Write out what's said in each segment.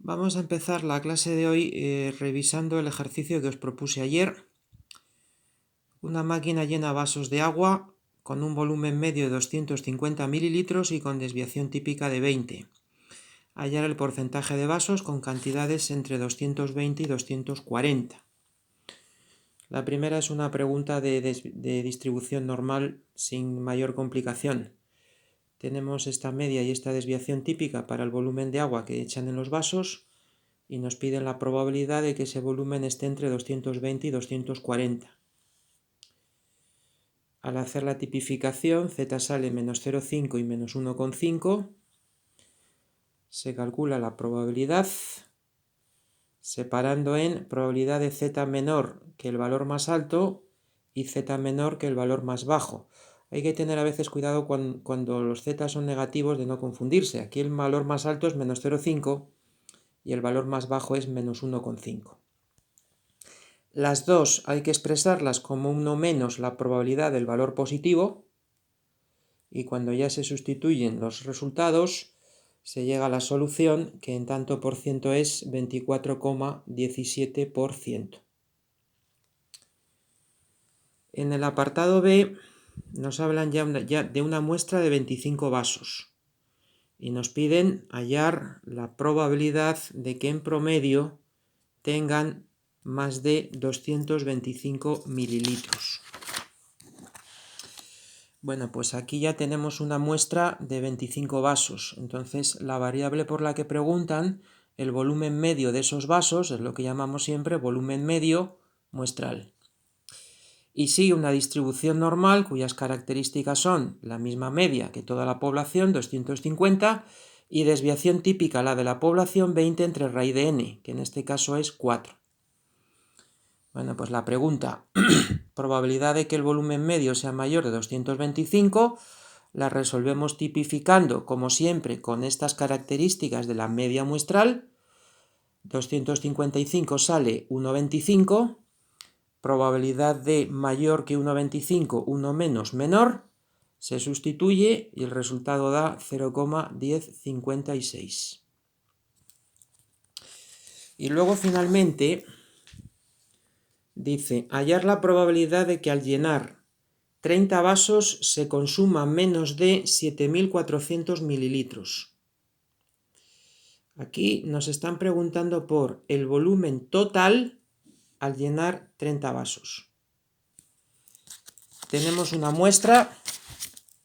Vamos a empezar la clase de hoy revisando el ejercicio que os propuse ayer. Una máquina llena vasos de agua con un volumen medio de 250 mililitros y con desviación típica de 20. Hallar el porcentaje de vasos con cantidades entre 220 y 240. La primera es una pregunta de distribución normal sin mayor complicación. Tenemos esta media y esta desviación típica para el volumen de agua que echan en los vasos y nos piden la probabilidad de que ese volumen esté entre 220 y 240. Al hacer la tipificación, z sale menos 0,5 y menos 1,5. Se calcula la probabilidad separando en probabilidad de z menor que el valor más alto y z menor que el valor más bajo. Hay que tener a veces cuidado cuando los z son negativos de no confundirse. Aquí el valor más alto es menos 0,5 y el valor más bajo es menos 1,5. Las dos hay que expresarlas como 1 menos la probabilidad del valor positivo, y cuando ya se sustituyen los resultados se llega a la solución, que en tanto por ciento es 24,17%. En el apartado B nos hablan ya de una muestra de 25 vasos y nos piden hallar la probabilidad de que en promedio tengan más de 225 mililitros. Bueno, pues aquí ya tenemos una muestra de 25 vasos. Entonces, la variable por la que preguntan, el volumen medio de esos vasos, es lo que llamamos siempre volumen medio muestral. Y sigue una distribución normal cuyas características son la misma media que toda la población, 250, y desviación típica, la de la población, 20 entre raíz de n, que en este caso es 4. Bueno, pues la pregunta, probabilidad de que el volumen medio sea mayor de 225, la resolvemos tipificando, como siempre, con estas características de la media muestral. 255 sale 1,25, probabilidad de mayor que 1,25, 1 menos menor, se sustituye y el resultado da 0,1056. Y luego finalmente dice, hallar la probabilidad de que al llenar 30 vasos se consuma menos de 7.400 mililitros. Aquí nos están preguntando por el volumen total al llenar 30 vasos. Tenemos una muestra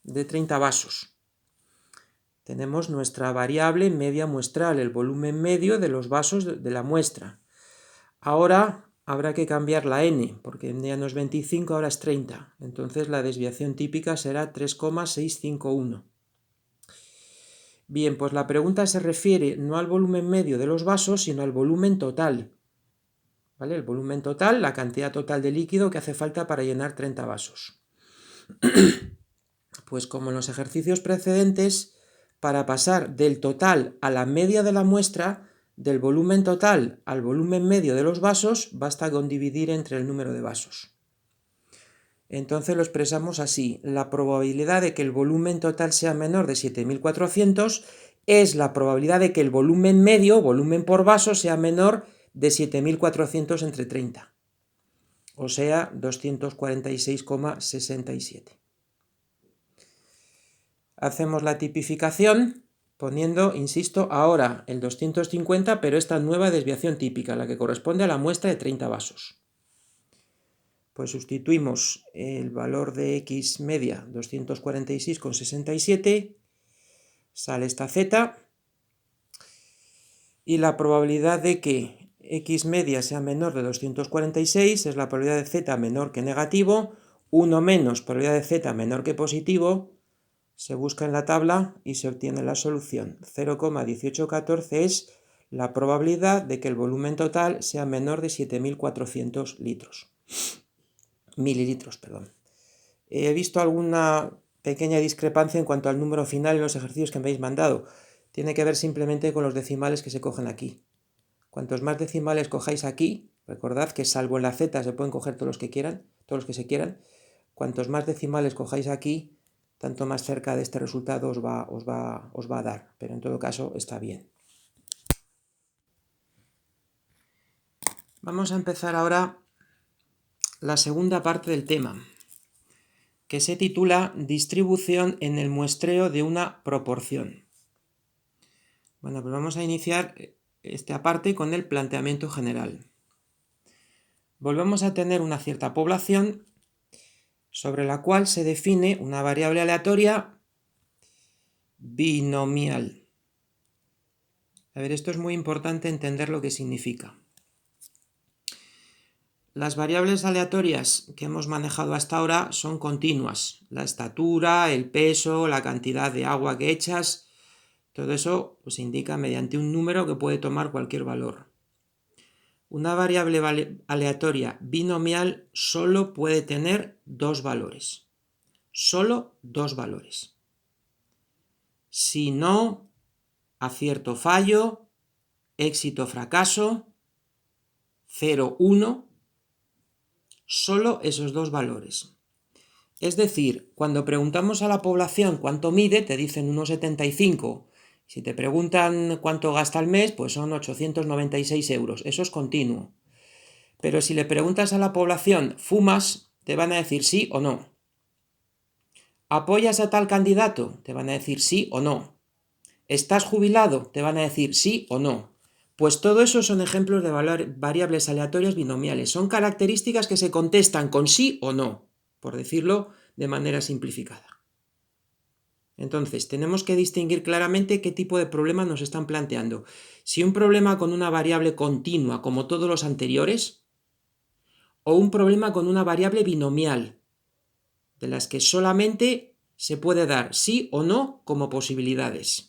de 30 vasos. Tenemos nuestra variable media muestral, el volumen medio de los vasos de la muestra. Ahora habrá que cambiar la n, porque ya no es 25, ahora es 30. Entonces la desviación típica será 3,651. Bien, pues la pregunta se refiere no al volumen medio de los vasos, sino al volumen total. ¿Vale? El volumen total, la cantidad total de líquido que hace falta para llenar 30 vasos. Pues como en los ejercicios precedentes, para pasar del total a la media de la muestra, del volumen total al volumen medio de los vasos, basta con dividir entre el número de vasos. Entonces lo expresamos así: la probabilidad de que el volumen total sea menor de 7.400 es la probabilidad de que el volumen medio, volumen por vaso, sea menor de 7.400 entre 30, o sea, 246,67. Hacemos la tipificación poniendo, insisto, ahora el 250, pero esta nueva desviación típica, la que corresponde a la muestra de 30 vasos. Pues sustituimos el valor de x media, 246,67, sale esta z, y la probabilidad de que x media sea menor de 246 es la probabilidad de z menor que negativo, 1 menos probabilidad de z menor que positivo, se busca en la tabla y se obtiene la solución. 0,1814 es la probabilidad de que el volumen total sea menor de 7.400 mililitros. He visto alguna pequeña discrepancia en cuanto al número final en los ejercicios que me habéis mandado. Tiene que ver simplemente con los decimales que se cogen aquí. Cuantos más decimales cojáis aquí, recordad que salvo en la z se pueden coger todos los que se quieran. Cuantos más decimales cojáis aquí, tanto más cerca de este resultado os va a dar, pero en todo caso está bien. Vamos a empezar ahora la segunda parte del tema, que se titula Distribución en el muestreo de una proporción. Bueno, pues vamos a iniciar esta parte con el planteamiento general. Volvemos a tener una cierta población sobre la cual se define una variable aleatoria binomial. A ver, esto es muy importante entender lo que significa. Las variables aleatorias que hemos manejado hasta ahora son continuas. La estatura, el peso, la cantidad de agua que echas, todo eso se indica mediante un número que puede tomar cualquier valor. Una variable aleatoria binomial solo puede tener dos valores. Solo dos valores. Si no, acierto fallo, éxito fracaso, 0, 1, solo esos dos valores. Es decir, cuando preguntamos a la población cuánto mide, te dicen 1,75. Si te preguntan cuánto gasta al mes, pues son 896 euros. Eso es continuo. Pero si le preguntas a la población, ¿fumas?, te van a decir sí o no. ¿Apoyas a tal candidato?, te van a decir sí o no. ¿Estás jubilado?, te van a decir sí o no. Pues todo eso son ejemplos de variables aleatorias binomiales. Son características que se contestan con sí o no, por decirlo de manera simplificada. Entonces, tenemos que distinguir claramente qué tipo de problema nos están planteando. Si un problema con una variable continua, como todos los anteriores, o un problema con una variable binomial, de las que solamente se puede dar sí o no como posibilidades.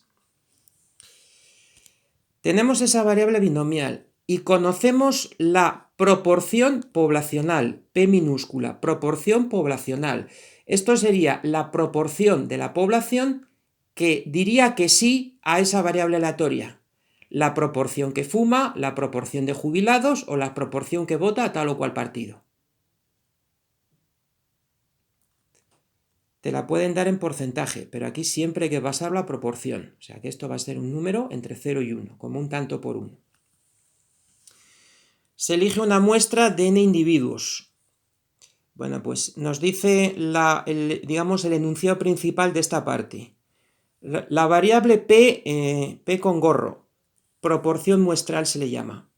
Tenemos esa variable binomial y conocemos la proporción poblacional, P minúscula, proporción poblacional. Esto sería la proporción de la población que diría que sí a esa variable aleatoria. La proporción que fuma, la proporción de jubilados o la proporción que vota a tal o cual partido. Te la pueden dar en porcentaje, pero aquí siempre hay que basar la proporción. O sea que esto va a ser un número entre 0 y 1, como un tanto por 1. Se elige una muestra de n individuos. Bueno, pues nos dice digamos, el enunciado principal de esta parte. La variable P, P con gorro, proporción muestral se le llama.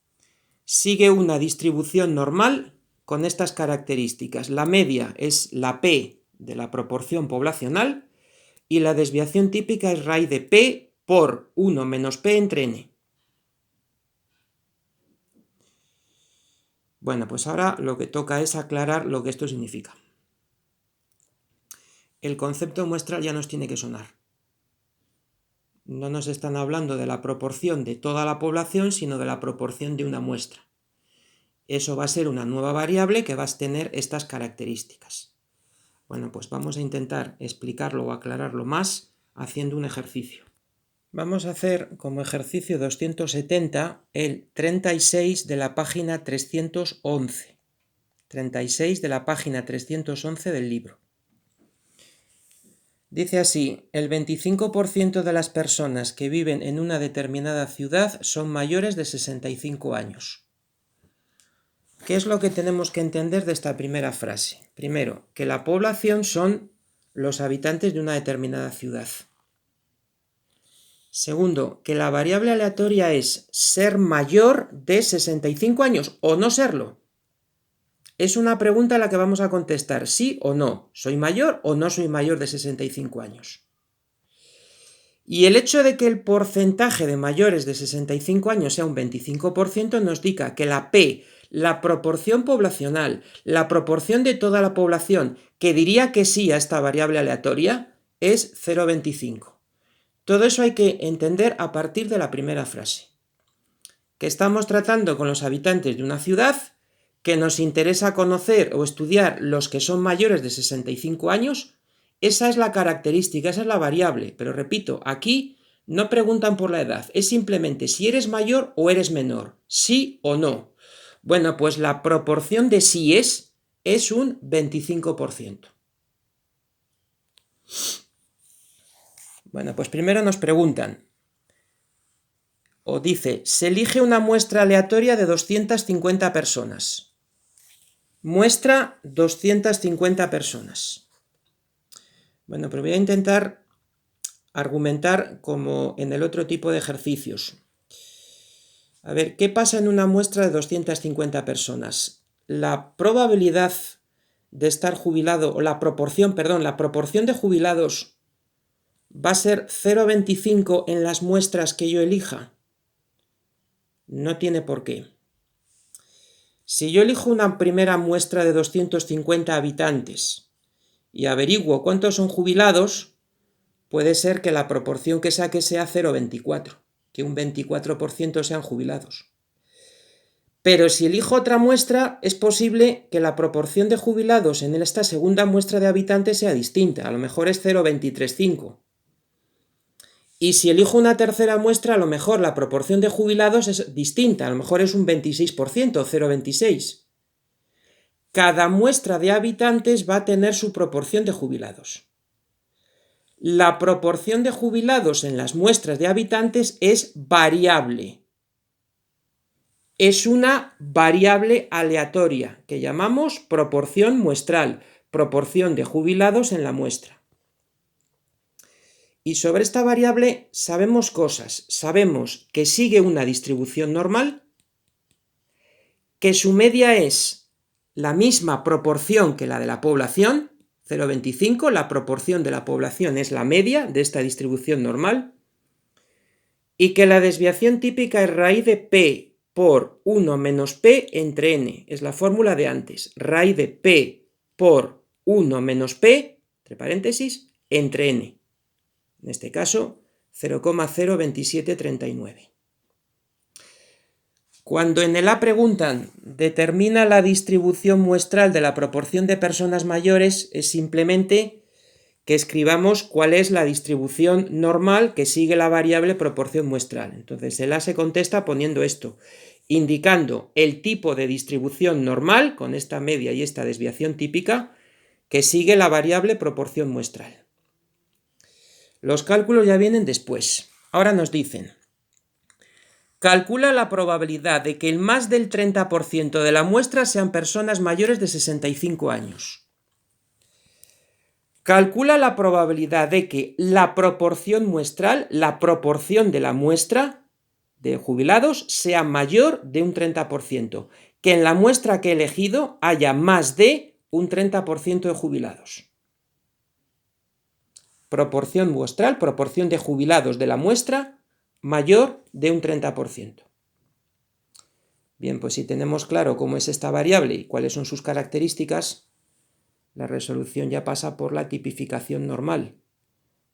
Sigue una distribución normal con estas características. La media es la P de la proporción poblacional y la desviación típica es raíz de P por 1 menos P entre n. Bueno, pues ahora lo que toca es aclarar lo que esto significa. El concepto muestral ya nos tiene que sonar. No nos están hablando de la proporción de toda la población, sino de la proporción de una muestra. Eso va a ser una nueva variable que va a tener estas características. Bueno, pues vamos a intentar explicarlo o aclararlo más haciendo un ejercicio. Vamos a hacer como ejercicio 270 el 36 de la página 311. 36 de la página 311 del libro. Dice así, el 25% de las personas que viven en una determinada ciudad son mayores de 65 años. ¿Qué es lo que tenemos que entender de esta primera frase? Primero, que la población son los habitantes de una determinada ciudad. Segundo, que la variable aleatoria es ser mayor de 65 años o no serlo. Es una pregunta a la que vamos a contestar sí o no. ¿Soy mayor o no soy mayor de 65 años? Y el hecho de que el porcentaje de mayores de 65 años sea un 25% nos indica que la P, la proporción poblacional, la proporción de toda la población que diría que sí a esta variable aleatoria es 0,25. Todo eso hay que entender a partir de la primera frase. Que estamos tratando con los habitantes de una ciudad, que nos interesa conocer o estudiar los que son mayores de 65 años, esa es la característica, esa es la variable. Pero repito, aquí no preguntan por la edad, es simplemente si eres mayor o eres menor, sí o no. Bueno, pues la proporción de síes es un 25%. Bueno, pues primero nos preguntan, o dice, se elige una muestra aleatoria de 250 personas. Muestra 250 personas. Bueno, pero voy a intentar argumentar como en el otro tipo de ejercicios. A ver, ¿qué pasa en una muestra de 250 personas? La probabilidad de estar jubilado, o la proporción de jubilados va a ser 0,25 en las muestras que yo elija. No tiene por qué. Si yo elijo una primera muestra de 250 habitantes y averiguo cuántos son jubilados, puede ser que la proporción que saque sea 0,24, que un 24% sean jubilados. Pero si elijo otra muestra, es posible que la proporción de jubilados en esta segunda muestra de habitantes sea distinta, a lo mejor es 0,235. Y si elijo una tercera muestra, a lo mejor la proporción de jubilados es distinta, a lo mejor es un 26%, 0,26. Cada muestra de habitantes va a tener su proporción de jubilados. La proporción de jubilados en las muestras de habitantes es variable. Es una variable aleatoria que llamamos proporción muestral, proporción de jubilados en la muestra. Y sobre esta variable sabemos cosas. Sabemos que sigue una distribución normal, que su media es la misma proporción que la de la población, 0,25, la proporción de la población es la media de esta distribución normal, y que la desviación típica es raíz de p por 1 menos p entre n, es la fórmula de antes, raíz de p por 1 menos p, entre paréntesis, entre n. En este caso, 0,02739. Cuando en el A preguntan, determina la distribución muestral de la proporción de personas mayores, es simplemente que escribamos cuál es la distribución normal que sigue la variable proporción muestral. Entonces el A se contesta poniendo esto, indicando el tipo de distribución normal, con esta media y esta desviación típica, que sigue la variable proporción muestral. Los cálculos ya vienen después. Ahora nos dicen, calcula la probabilidad de que el más del 30% de la muestra sean personas mayores de 65 años. Calcula la probabilidad de que la proporción muestral, la proporción de la muestra de jubilados, sea mayor de un 30%, que en la muestra que he elegido haya más de un 30% de jubilados. Proporción muestral, proporción de jubilados de la muestra, mayor de un 30%. Bien, pues si tenemos claro cómo es esta variable y cuáles son sus características, la resolución ya pasa por la tipificación normal.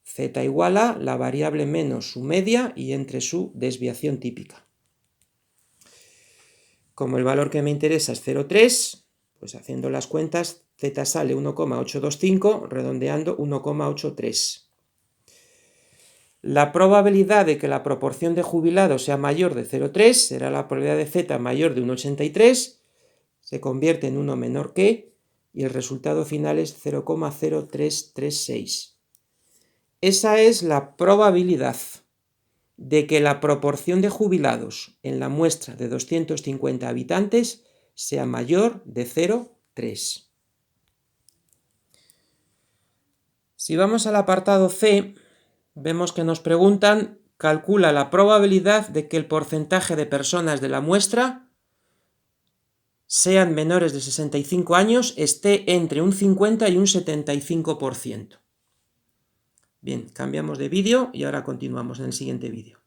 Z igual a la variable menos su media y entre su desviación típica. Como el valor que me interesa es 0,3, pues haciendo las cuentas, Z sale 1,825, redondeando 1,83. La probabilidad de que la proporción de jubilados sea mayor de 0,3 será la probabilidad de Z mayor de 1,83, se convierte en 1 menor que, y el resultado final es 0,0336. Esa es la probabilidad de que la proporción de jubilados en la muestra de 250 habitantes sea mayor de 0,3. Si vamos al apartado C, vemos que nos preguntan, calcula la probabilidad de que el porcentaje de personas de la muestra sean menores de 65 años, esté entre un 50 y un 75%. Bien, cambiamos de vídeo y ahora continuamos en el siguiente vídeo.